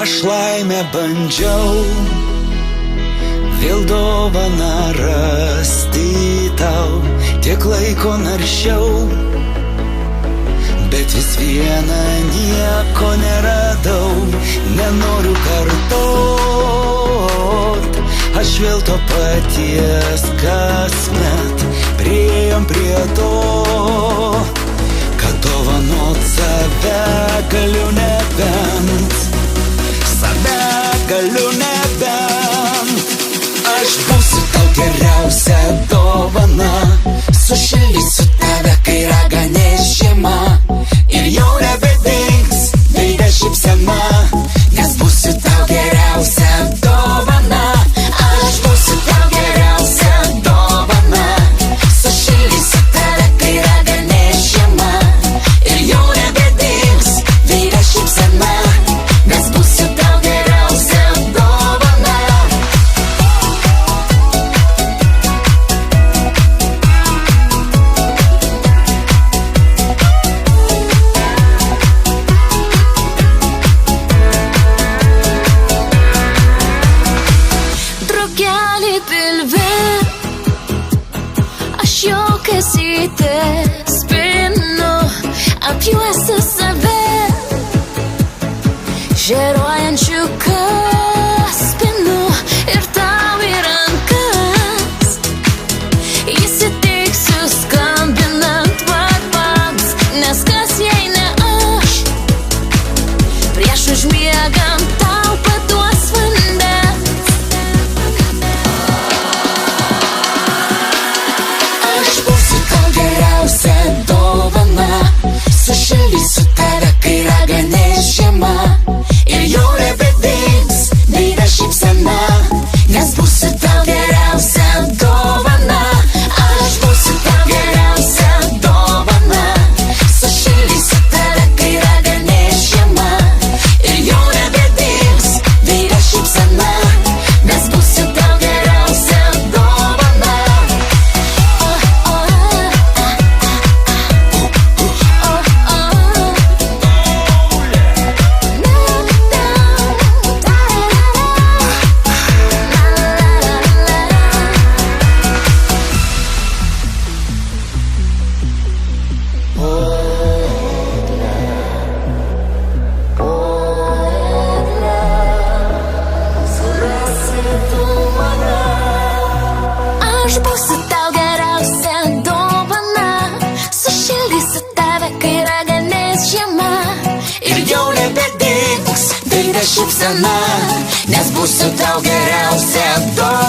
Aš laimę bandžiau vėl dovaną rasti tau, tiek laiko naršiau, bet vis viena nieko neradau. Nenoriu kartot, aš vėl to paties kasmet. Priėjom prie to, kad dovanot save galiu nebent, save galiu nebent. Aš būsiu tau geriausia dovana, sušildysiu tave, kai raganės žiema. Ir jau nebedings veide šypsena, nes būsiu tau geriausia dovana. Aš būsiu tau geriausia dovana, sušildysiu tave, kai raganės žiema. Ir jau nebedings veide šypsena, nes būsiu tau geriausia dovana. Drugeliai pilve, aš jo kasytę spinu, apjuosiu save žėruojančių kaspinų ir tau į rankas įsiteiksiu skambinant varpams, nes kas jei ne aš, prieš užmiegant tau paduos vandens. Aš būsiu tau geriausia dovana, sušildysiu tave, kai raganės žiema. Ir jau nebedings veide šypsena, nes būsiu tau geriausia dovana. Aš būsiu tau geriausia dovana, sušildysiu tave, kai raganės žiema. Ir jau nebedings veide šypsena, nes būsiu tau geriausia dovana. Aš būsiu tau geriausia dovana, sušildysiu tave, kai raganės žiema. Ir jau nebedings veide šypsena, nes būsiu tau geriausia dovana.